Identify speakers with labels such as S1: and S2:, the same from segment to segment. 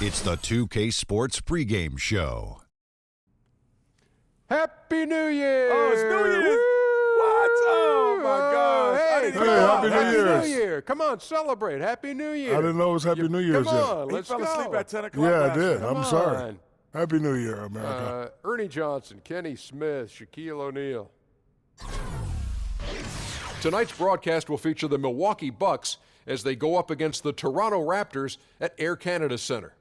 S1: It's the 2K Sports pregame show.
S2: Happy New Year!
S3: Oh, it's New Year's! What? Oh, my gosh.
S2: Hey,
S3: Happy New
S2: New Year! Come on, celebrate. Happy New Year.
S4: I didn't know it was Happy New Year's
S2: Come
S4: yet.
S2: on, let's
S3: He fell
S2: go.
S3: asleep at 10 o'clock.
S4: Yeah, I
S3: last
S4: did.
S3: night.
S4: I'm
S2: Come
S4: sorry.
S2: on.
S4: Happy New Year, America.
S2: Ernie Johnson, Kenny Smith, Shaquille O'Neal. Tonight's broadcast will feature the Milwaukee Bucks as they go up against the Toronto Raptors at Air Canada Centre.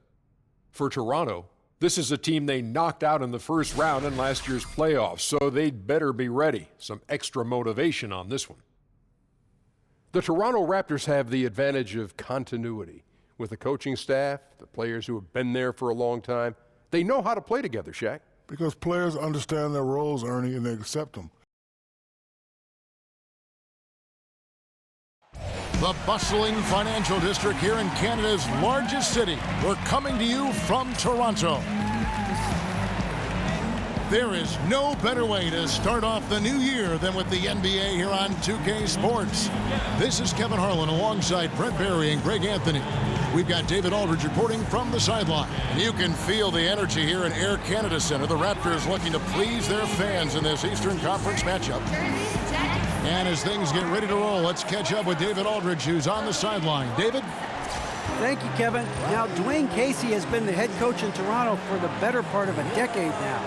S2: For Toronto, this is a team they knocked out in the first round in last year's playoffs, so they'd better be ready. Some extra motivation on this one. The Toronto Raptors have the advantage of continuity. With the coaching staff, the players who have been there for a long time, they know how to play together, Shaq.
S4: Because players understand their roles, Ernie, and they accept them.
S5: The bustling financial district here in Canada's largest city. We're coming to you from Toronto. There is no better way to start off the new year than with the NBA here on 2K Sports. This is Kevin Harlan alongside Brent Barry and Greg Anthony. We've got David Aldridge reporting from the sideline. You can feel the energy here in Air Canada Centre. The Raptors looking to please their fans in this Eastern Conference matchup. And as things get ready to roll, let's catch up with David Aldridge, who's on the sideline. David?
S6: Thank you, Kevin. Now, Dwayne Casey has been the head coach in Toronto for the better part of a decade now.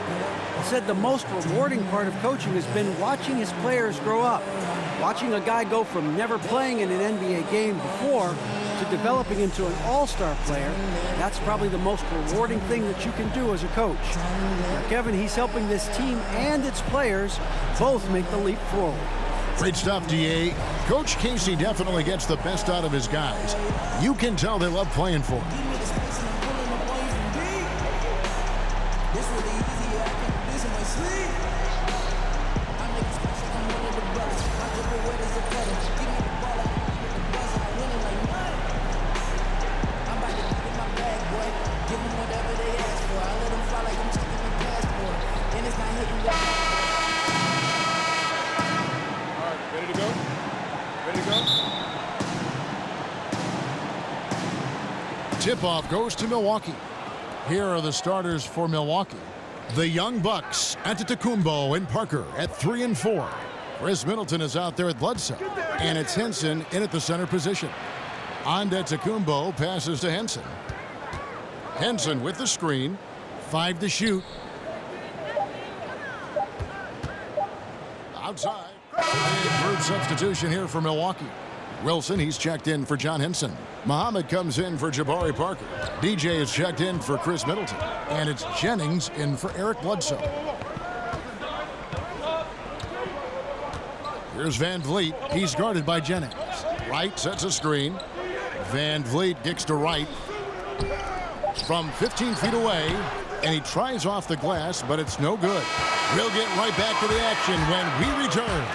S6: He said the most rewarding part of coaching has been watching his players grow up. Watching a guy go from never playing in an NBA game before to developing into an all-star player, that's probably the most rewarding thing that you can do as a coach. Now, Kevin, he's helping this team and its players both make the leap forward.
S5: Great stuff, DA. Coach Casey definitely gets the best out of his guys. You can tell they love playing for him. Tip-off goes to Milwaukee. Here are the starters for Milwaukee. The Young Bucks, Antetokounmpo and Parker at 3 and 4. Chris Middleton is out there at Bledsoe. And it's Henson in at the center position. Antetokounmpo passes to Henson. Henson with the screen. 5 to shoot. Outside. A group substitution here for Milwaukee. Wilson, he's checked in for John Henson. Muhammad comes in for Jabari Parker. DJ is checked in for Chris Middleton. And it's Jennings in for Eric Bledsoe. Here's Van Vliet. He's guarded by Jennings. Wright sets a screen. Van Vliet kicks to Wright. From 15 feet away. And he tries off the glass, but it's no good. We'll get right back to the action when we return.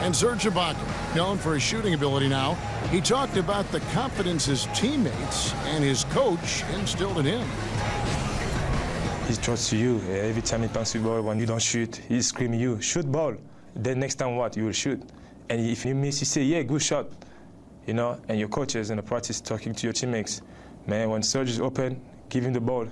S5: And Serge Ibaka, known for his shooting ability now, he talked about the confidence his teammates and his coach instilled in him.
S7: He trusts you. Every time he passes the ball, when you don't shoot, he's screaming you, shoot ball. Then next time what? You will shoot. And if you miss, you say, yeah, good shot. You know, and your coaches in the practice talking to your teammates. Man, when Serge is open, give him the ball.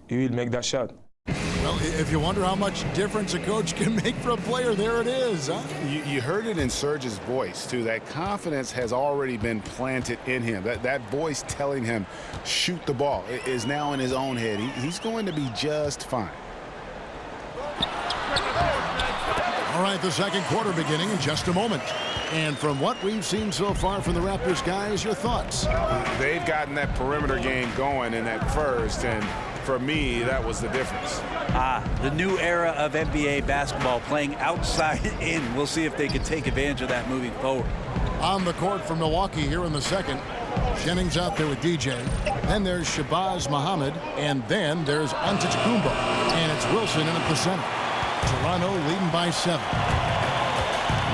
S7: He will make that shot.
S5: Well, if you wonder how much difference a coach can make for a player, there it is, huh?
S8: You heard it in Serge's voice, too. That confidence has already been planted in him. That voice telling him, shoot the ball, is now in his own head. He's going to be just fine.
S5: All right, the second quarter beginning in just a moment. And from what we've seen so far from the Raptors, guys, your thoughts?
S8: They've gotten that perimeter game going in that first, and for me, that was the difference.
S9: The new era of NBA basketball, playing outside in. We'll see if they can take advantage of that moving forward.
S5: On the court for Milwaukee here in the second. Jennings out there with DJ. Then there's Shabazz Muhammad. And then there's Antetokounmpo. And it's Wilson in at the center. Toronto leading by 7.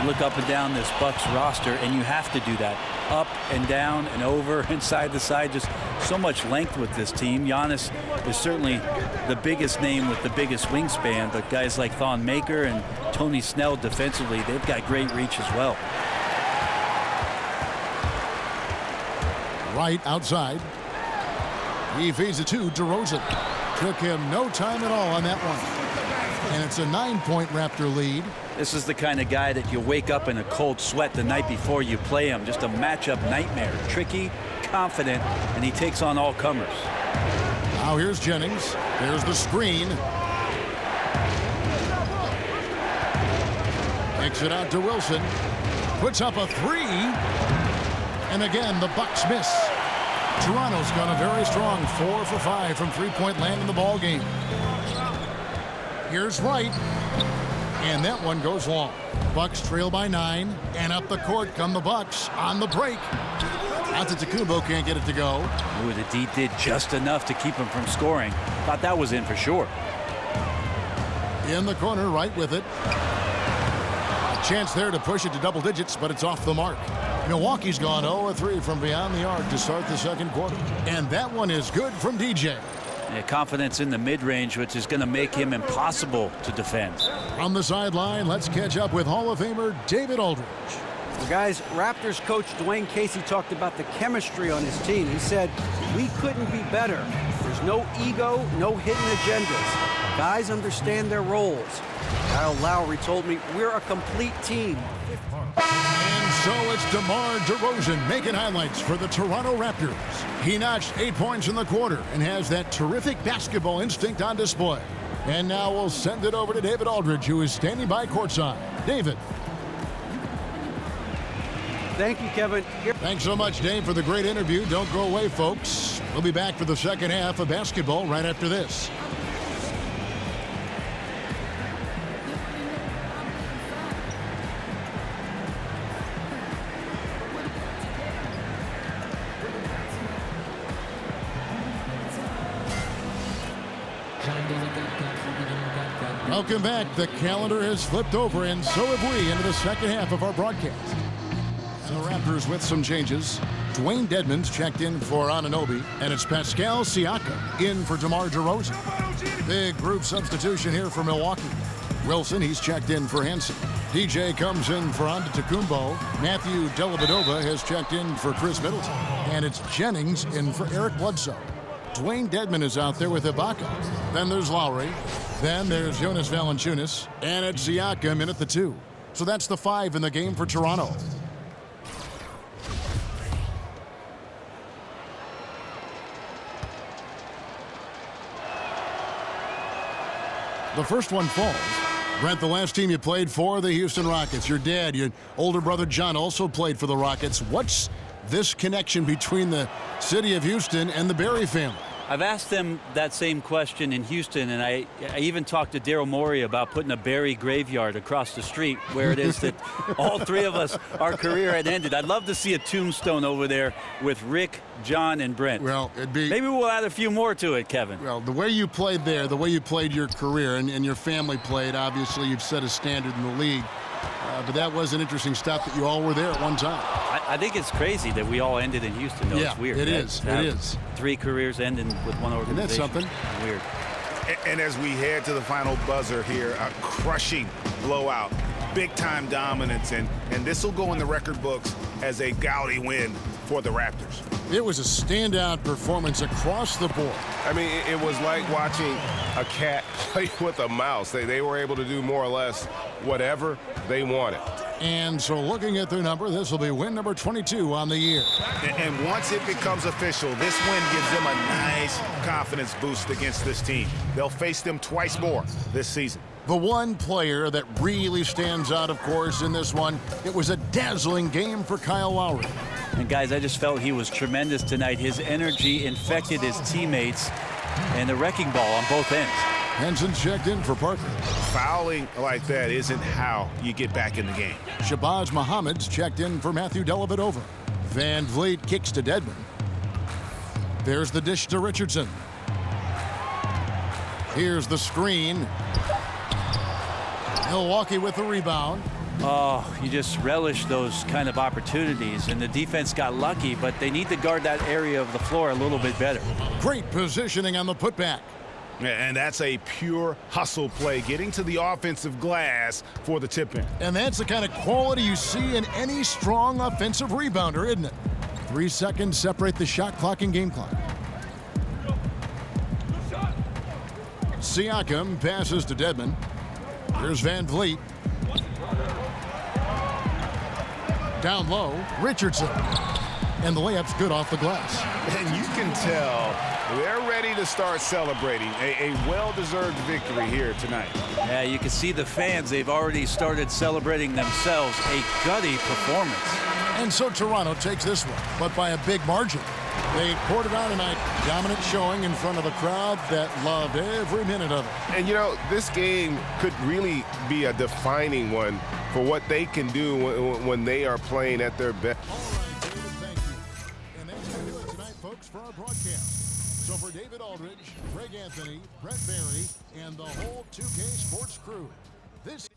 S9: You look up and down this Bucks roster, and you have to do that. up and down and over and side to side. Just so much length with this team. Giannis is certainly the biggest name with the biggest wingspan, but guys like Thon Maker and Tony Snell defensively, they've got great reach as well.
S5: Right outside. He feeds it to DeRozan. Took him no time at all on that one. And it's a 9-point Raptor lead.
S9: This is the kind of guy that you wake up in a cold sweat the night before you play him. Just a matchup nightmare. Tricky, confident, and he takes on all comers.
S5: Now here's Jennings. There's the screen. Takes it out to Wilson. Puts up a three. And again, the Bucks miss. Toronto's gone a very strong 4 for 5 from three-point land in the ball game. Here's Wright. And that one goes long. Bucks trail by 9. And up the court come the Bucks on the break. Antetokounmpo can't get it to go.
S9: Ooh, the D did just enough to keep him from scoring. Thought that was in for sure.
S5: In the corner, Wright with it. A chance there to push it to double digits, but it's off the mark. Milwaukee's gone 0-3 from beyond the arc to start the second quarter. And that one is good from DJ.
S9: Yeah, confidence in the mid-range, which is going to make him impossible to defend.
S5: From the sideline, let's catch up with Hall of Famer David Aldridge.
S6: Well, guys, Raptors coach Dwayne Casey talked about the chemistry on his team. He said, we couldn't be better. There's no ego, no hidden agendas. Guys understand their roles. Kyle Lowry told me, we're a complete team.
S5: And so it's DeMar DeRozan making highlights for the Toronto Raptors. He notched 8 points in the quarter and has that terrific basketball instinct on display. And now we'll send it over to David Aldridge, who is standing by courtside. David.
S6: Thank you, Kevin.
S5: Thanks so much, Dave, for the great interview. Don't go away, folks. We'll be back for the second half of basketball right after this. Welcome back. The calendar has flipped over, and so have we, into the second half of our broadcast. The Raptors with some changes. Dwayne Dedmon's checked in for Anunoby, and it's Pascal Siakam in for DeMar DeRozan. Big group substitution here for Milwaukee. Wilson, he's checked in for Hansen. DJ comes in for Antetokounmpo. Matthew Dellavedova has checked in for Chris Middleton. And it's Jennings in for Eric Bledsoe. Dwayne Dedmon is out there with Ibaka. Then there's Lowry. Then there's Jonas Valanciunas. And it's Siakam in at the 2. So that's the 5 in the game for Toronto. The first one falls. Brent, the last team you played for, the Houston Rockets. Your dad, your older brother John, also played for the Rockets. What's this connection between the city of Houston and the Barry family?
S9: I've asked them that same question in Houston, and I even talked to Daryl Morey about putting a Barry graveyard across the street where it is that all three of us, our career had ended. I'd love to see a tombstone over there with Rick, John, and Brent.
S5: Well, it'd be...
S9: Maybe we'll add a few more to it, Kevin.
S5: Well, the way you played there, the way you played your career, and your family played, obviously you've set a standard in the league. But that was an interesting step that you all were there at one time.
S9: I think it's crazy that we all ended in Houston, though.
S5: Yeah,
S9: it's weird.
S5: It is.
S9: 3 careers ending with one organization.
S5: Isn't that something?
S9: Weird.
S8: And as we head to the final buzzer here, a crushing blowout, big-time dominance, and this will go in the record books as a gaudy win for the Raptors.
S5: It was a standout performance across the board.
S3: I mean, it was like watching a cat play with a mouse. They were able to do more or less whatever they wanted.
S5: And so looking at their number, this will be win number 22 on the year.
S8: And once it becomes official, this win gives them a nice confidence boost against this team. They'll face them twice more this season.
S5: The one player that really stands out, of course, in this one, it was a dazzling game for Kyle Lowry.
S9: And guys, I just felt he was tremendous tonight. His energy infected his teammates, and the wrecking ball on both ends.
S5: Henson checked in for Parker.
S8: Fouling like that isn't how you get back in the game.
S5: Shabazz Muhammad's checked in for Matthew Dellavedova. Van Vliet kicks to Dedmon. There's the dish to Richardson. Here's the screen. Milwaukee with the rebound.
S9: Oh, you just relish those kind of opportunities, and the defense got lucky, but they need to guard that area of the floor a little bit better.
S5: Great positioning on the putback.
S8: And that's a pure hustle play, getting to the offensive glass for the tip-in.
S5: And that's the kind of quality you see in any strong offensive rebounder, isn't it? 3 seconds separate the shot clock and game clock. Siakam passes to Dedmon. Here's Van Vliet. Down low, Richardson. And the layup's good off the glass.
S8: And you can tell they're ready to start celebrating a well-deserved victory here tonight.
S9: Yeah, you can see the fans. They've already started celebrating themselves. A gutty performance.
S5: And so Toronto takes this one, but by a big margin. They poured it on tonight. Dominant showing in front of a crowd that loved every minute of it.
S3: And, you know, this game could really be a defining one for what they can do when they are playing at their best.
S5: All right, David, thank you. And that's going to do it tonight, folks, for our broadcast. So for David Aldridge, Greg Anthony, Brett Barry, and the whole 2K Sports crew, this...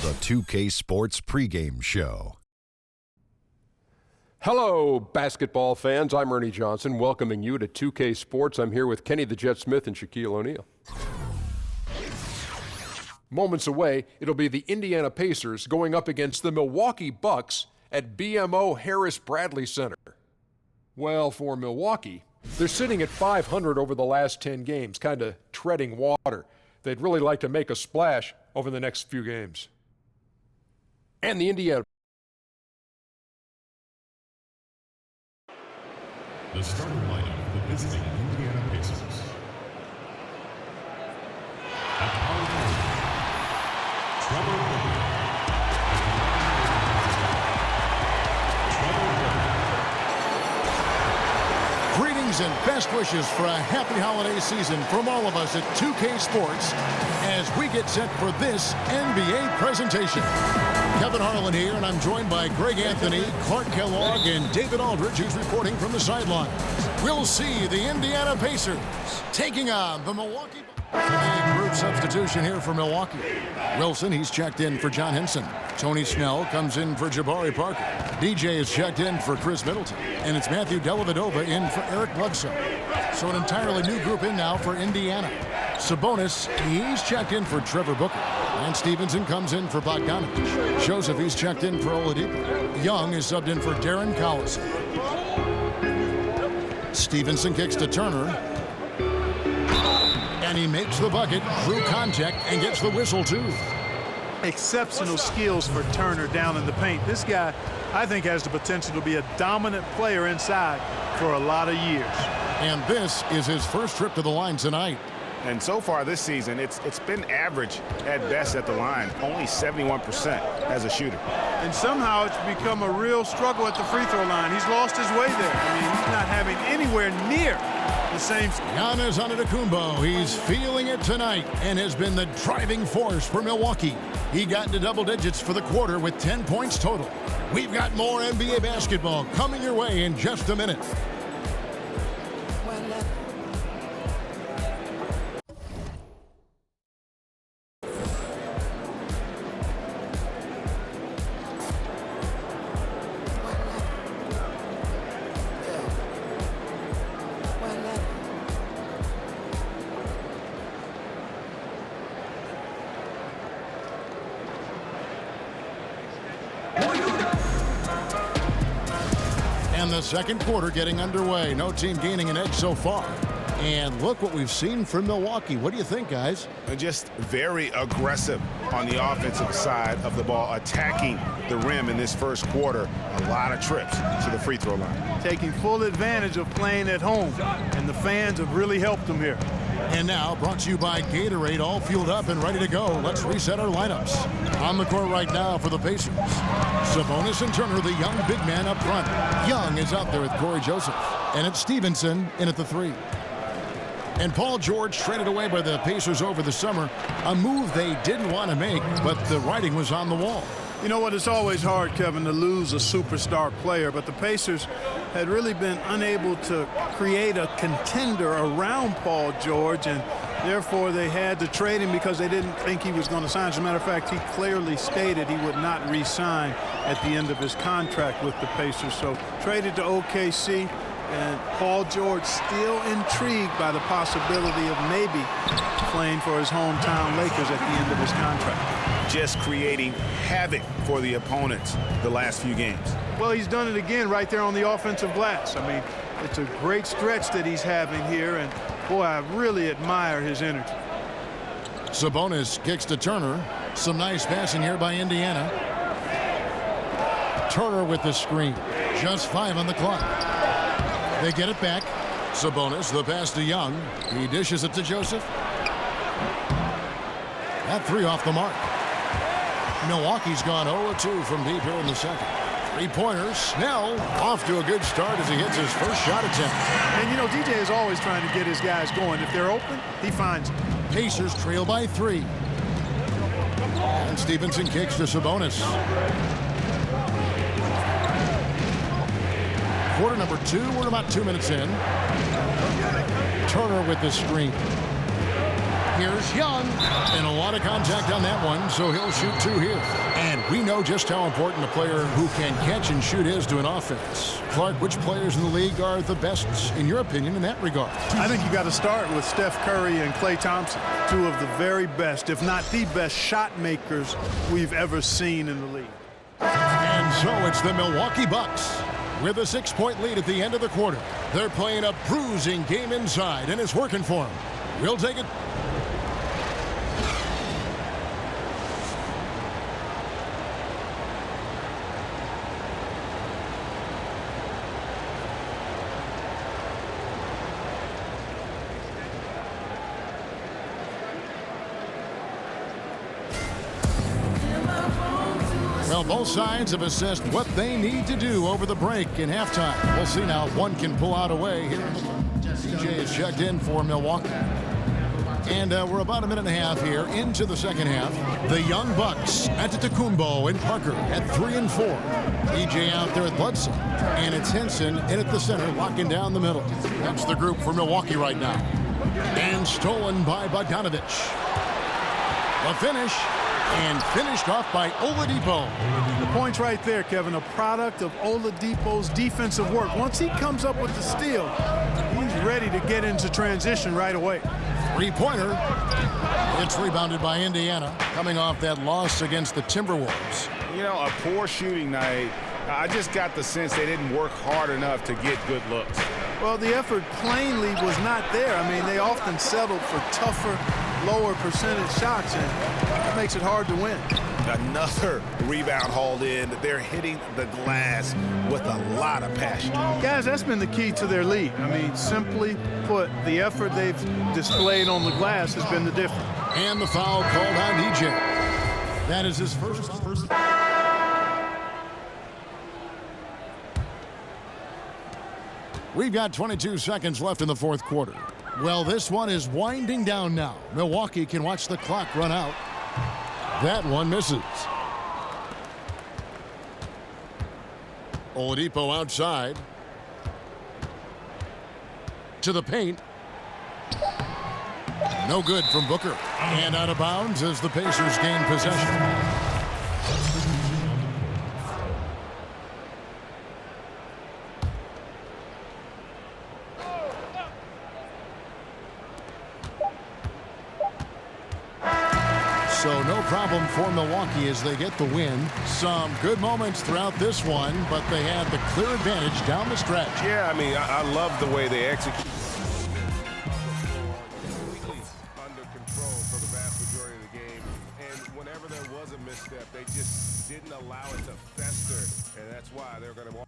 S1: The 2K Sports pregame show.
S2: Hello, basketball fans. I'm Ernie Johnson, welcoming you to 2K Sports. I'm here with Kenny the Jet Smith and Shaquille O'Neal. Moments away, it'll be the Indiana Pacers going up against the Milwaukee Bucks at BMO Harris Bradley Center. Well, for Milwaukee, they're sitting at 500 over the last 10 games, kind of treading water. They'd really like to make a splash over the next few games. And the Indiana.
S10: The starting lineup for the visiting Indiana Pacers. At power forward, Trevor Booker.
S5: Greetings and best wishes for a happy holiday season from all of us at 2K Sports as we get set for this NBA presentation. Kevin Harlan here, and I'm joined by Greg Anthony, Clark Kellogg, and David Aldridge, who's reporting from the sideline. We'll see the Indiana Pacers taking on the Milwaukee Bucks. A group substitution here for Milwaukee. Wilson, he's checked in for John Henson. Tony Snell comes in for Jabari Parker. DJ is checked in for Chris Middleton. And it's Matthew Dellavedova in for Eric Bledsoe. So an entirely new group in now for Indiana. Sabonis, he's checked in for Trevor Booker. And Stevenson comes in for Bogdanovich. Joseph, he's checked in for Oladipo. Young is subbed in for Darren Collison. Stevenson kicks to Turner. And he makes the bucket through contact and gets the whistle, too.
S11: Exceptional skills for Turner down in the paint. This guy, I think, has the potential to be a dominant player inside for a lot of years.
S5: And this is his first trip to the line tonight.
S8: And so far this season, it's been average at best at the line, only 71% as a shooter.
S11: And somehow it's become a real struggle at the free throw line. He's lost his way there. I mean, he's not having anywhere near the same.
S5: Giannis Antetokounmpo, he's feeling it tonight and has been the driving force for Milwaukee. He got into double digits for the quarter with 10 points total. We've got more NBA basketball coming your way in just a minute. And the second quarter getting underway. No team gaining an edge so far. And look what we've seen from Milwaukee. What do you think, guys?
S8: Just very aggressive on the offensive side of the ball, attacking the rim in this first quarter. A lot of trips to the free throw line.
S11: Taking full advantage of playing at home. And the fans have really helped them here.
S5: And now, brought to you by Gatorade, all fueled up and ready to go. Let's reset our lineups. On the court right now for the Pacers, Sabonis and Turner, the young big man up front. Young is out there with Corey Joseph. And it's Stevenson in at the 3. And Paul George traded away by the Pacers over the summer, a move they didn't want to make, but the writing was on the wall.
S11: You know what? It's always hard, Kevin, to lose a superstar player, but the Pacers had really been unable to create a contender around Paul George, and therefore they had to trade him because they didn't think he was going to sign. As a matter of fact, he clearly stated he would not re-sign at the end of his contract with the Pacers. So traded to OKC, and Paul George still intrigued by the possibility of maybe playing for his hometown Lakers at the end of his contract.
S8: Just creating havoc for the opponents the last few games.
S11: Well, he's done it again right there on the offensive glass. I mean, it's a great stretch that he's having here, and boy, I really admire his energy.
S5: Sabonis kicks to Turner. Some nice passing here by Indiana. Turner with the screen. Just 5 on the clock. They get it back. Sabonis, the pass to Young. He dishes it to Joseph. That 3 off the mark. Milwaukee's gone 0-2 from deep here in the second. 3-pointers. Snell off to a good start as he hits his first shot attempt.
S11: And, you know, DJ is always trying to get his guys going. If they're open, he finds them.
S5: Pacers trail by 3. And Stevenson kicks to Sabonis. Quarter number 2. We're about 2 minutes in. Turner with the screen. Here's Young, and a lot of contact on that one, so he'll shoot 2 here. And we know just how important a player who can catch and shoot is to an offense. Clark, which players in the league are the best, in your opinion, in that regard?
S11: I think you got to start with Steph Curry and Klay Thompson, 2 of the very best, if not the best, shot makers we've ever seen in the league.
S5: And so it's the Milwaukee Bucks with a 6-point lead at the end of the quarter. They're playing a bruising game inside, and it's working for them. We'll take it. Well, both sides have assessed what they need to do over the break in halftime. We'll see now if one can pull out a way here. DJ is checked in for Milwaukee. And we're about a minute and a half here into the second half. The young Bucks, Antetokounmpo and Parker at 3 and 4. DJ out there at Bledsoe. And it's Henson in at the center, locking down the middle. That's the group for Milwaukee right now. And stolen by Bogdanovich. The finish. And finished off by Oladipo.
S11: The point's right there, Kevin. A product of Oladipo's defensive work. Once he comes up with the steal, he's ready to get into transition right away.
S5: 3-pointer. It's rebounded by Indiana, coming off that loss against the Timberwolves.
S3: You know, a poor shooting night. I just got the sense they didn't work hard enough to get good looks.
S11: Well, the effort plainly was not there. I mean, they often settled for tougher, lower percentage shots, and that makes it hard to win.
S8: Another rebound hauled in. They're hitting the glass with a lot of passion.
S11: Guys, that's been the key to their lead. I mean, simply put, the effort they've displayed on the glass has been the difference.
S5: And the foul called on DJ. That is his first. We've got 22 seconds left in the fourth quarter. Well, this one is winding down now. Milwaukee can watch the clock run out. That one misses. Oladipo outside. To the paint. No good from Booker. And out of bounds as the Pacers gain possession. So no problem for Milwaukee as they get the win. Some good moments throughout this one, but they had the clear advantage down the stretch.
S3: Yeah, I mean, I love the way they execute. Under control for the vast majority of the game. And whenever there was a misstep, they just didn't allow it to fester. And that's why they're going to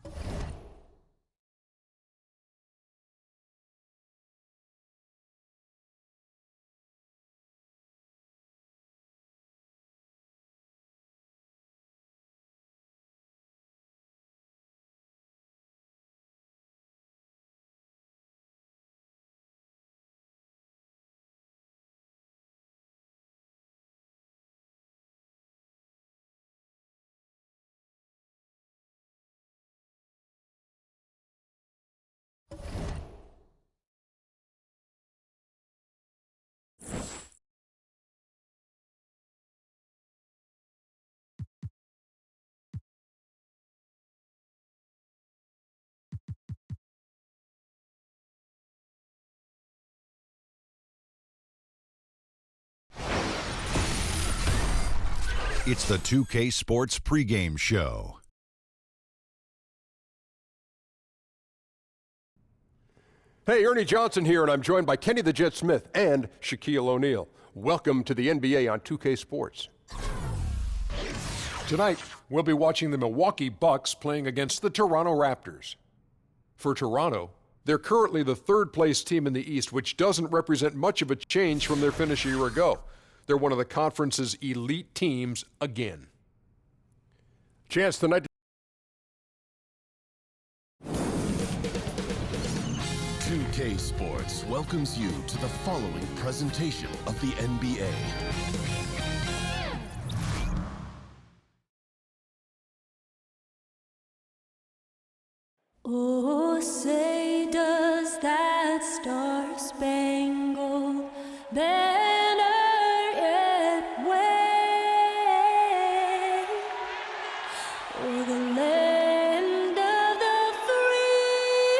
S1: It's the 2K Sports pregame show.
S2: Hey, Ernie Johnson here, and I'm joined by Kenny the Jet Smith and Shaquille O'Neal. Welcome to the NBA on 2K Sports. Tonight, we'll be watching the Milwaukee Bucks playing against the Toronto Raptors. For Toronto, they're currently the third-place team in the East, which doesn't represent much of a change from their finish a year ago. They're one of the conference's elite teams again. Chance tonight.
S12: 2K Sports welcomes you to the following presentation of the NBA.
S13: Oh, say does that star-spangled banner yet wave o'er the land of the free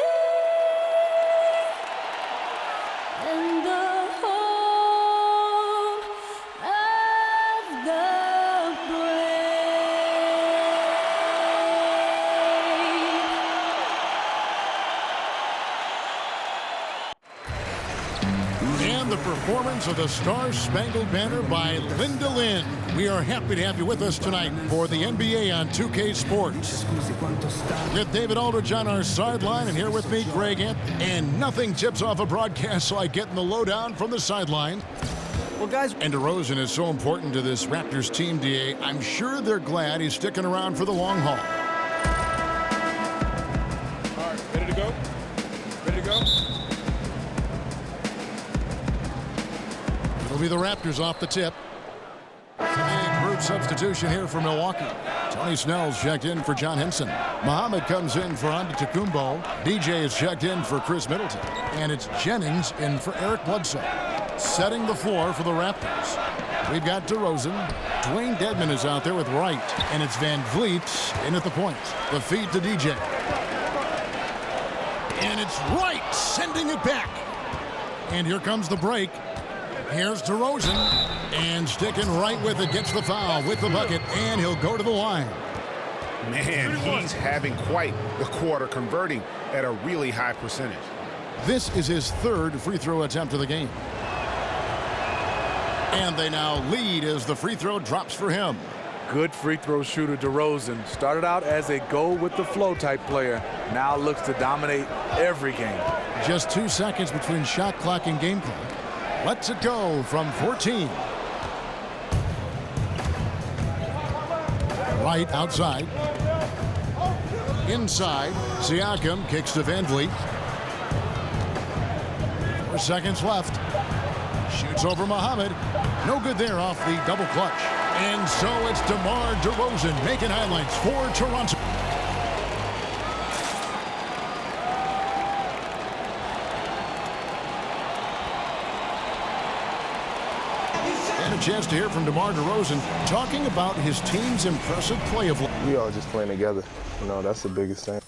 S13: and the home of the
S5: And the performance of the Star-Spangled Banner by Linda Lynn. We are happy to have you with us tonight for the NBA on 2K Sports. With David Aldridge on our sideline, and here with me, Greg Ant. And nothing tips off a broadcast like getting the lowdown from the sideline.
S6: Well, guys,
S5: and DeRozan is so important to this Raptors team, DA. I'm sure they're glad he's sticking around for the long haul.
S3: All right, ready to go? Ready to go?
S5: It'll be the Raptors off the tip. A group substitution here for Milwaukee. Tony Snell's checked in for John Henson. Muhammad comes in for Antetokounmpo. DJ is checked in for Chris Middleton. And it's Jennings in for Eric Bledsoe. Setting the floor for the Raptors. We've got DeRozan. Dwayne Dedmon is out there with Wright. And it's Van Vliet in at the point. The feed to DJ. And it's Wright sending it back. And here comes the break. Here's DeRozan, and sticking right with it, gets the foul with the bucket, and he'll go to the line.
S8: Man, he's having quite the quarter, converting at a really high percentage.
S5: This is his third free throw attempt of the game. And they now lead as the free throw drops for him.
S14: Good free throw shooter DeRozan. Started out as a go-with-the-flow type player. Now looks to dominate every game.
S5: Just 2 seconds between shot clock and game clock. Lets it go from 14. Right outside. Inside. Siakam kicks to Van Vliet. 4 seconds left. Shoots over Muhammad. No good there off the double clutch. And so it's DeMar DeRozan making highlights for Toronto. A chance to hear from DeMar DeRozan talking about his team's impressive play of life.
S15: We all just playing together. You know, that's the biggest thing.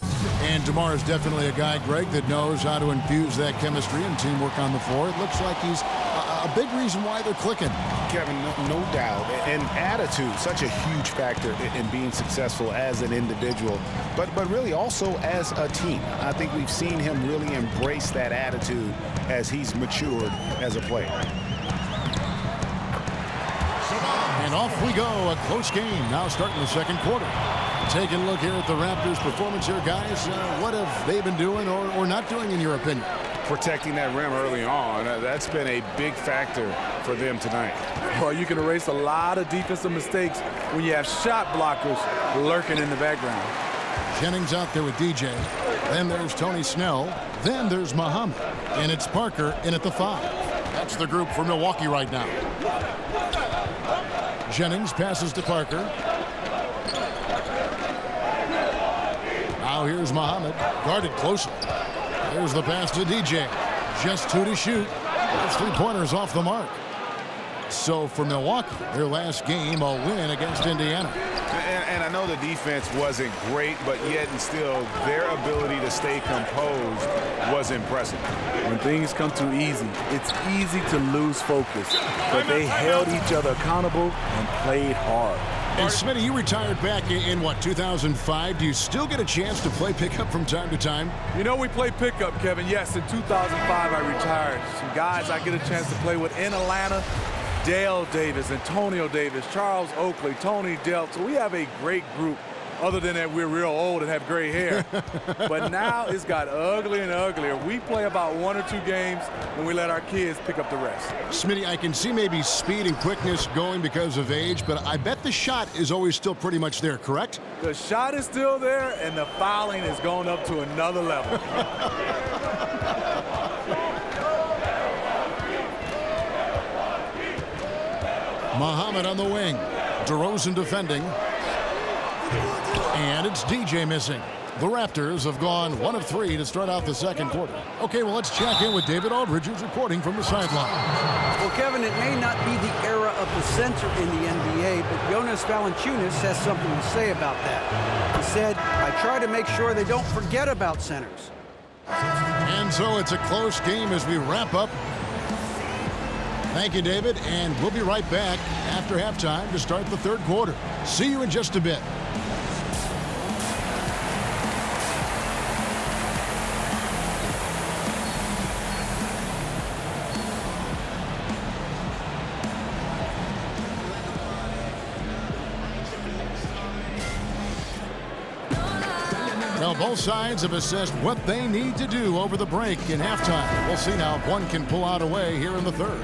S5: And DeMar is definitely a guy, Greg, that knows how to infuse that chemistry and teamwork on the floor. It looks like he's a big reason why they're clicking.
S8: Kevin, no doubt. And attitude, such a huge factor in being successful as an individual, but really also as a team. I think we've seen him really embrace that attitude as he's matured as a player.
S5: And off we go, a close game now starting the second quarter. Taking a look here at the Raptors' performance here, guys. What have they been doing or not doing, in your opinion?
S8: Protecting that rim early on. That's been a big factor for them tonight.
S14: Well, you can erase a lot of defensive mistakes when you have shot blockers lurking in the background.
S5: Jennings out there with DJ. Then there's Tony Snell. Then there's Muhammad. And it's Parker in at the 5. That's the group for Milwaukee right now. Jennings passes to Parker. Now here's Muhammad, guarded closely. There's the pass to DJ. Just 2 to shoot. Those 3-pointers off the mark. So for Milwaukee, their last game, a win against Indiana.
S8: And I know the defense wasn't great, but yet and still, their ability to stay composed was impressive.
S14: When things come too easy, it's easy to lose focus. But they held each other accountable and played hard.
S5: And Smitty, you retired back in what, 2005? Do you still get a chance to play pickup from time to time?
S14: You know, we play pickup, Kevin. Yes, in 2005 I retired. Some guys I get a chance to play with in Atlanta: Dale Davis, Antonio Davis, Charles Oakley, Tony Delk. So we have a great group. Other than that, we're real old and have gray hair. But now it's got uglier and uglier. We play about 1 or 2 games, and we let our kids pick up the rest.
S5: Smitty, I can see maybe speed and quickness going because of age, but I bet the shot is always still pretty much there, correct?
S14: The shot is still there, and the fouling is going up to another level.
S5: Muhammad on the wing. DeRozan defending. And it's DJ missing. The Raptors have gone 1 of 3 to start out the second quarter. Okay, well, let's check in with David Aldridge, who's reporting from the sideline.
S6: Well, Kevin, it may not be the era of the center in the NBA, but Jonas Valanciunas has something to say about that. He said, I try to make sure they don't forget about centers.
S5: And so it's a close game as we wrap up. Thank you, David, and we'll be right back after halftime to start the third quarter. See you in just a bit. Well, both sides have assessed what they need to do over the break in halftime. We'll see now if one can pull out a way here in the third.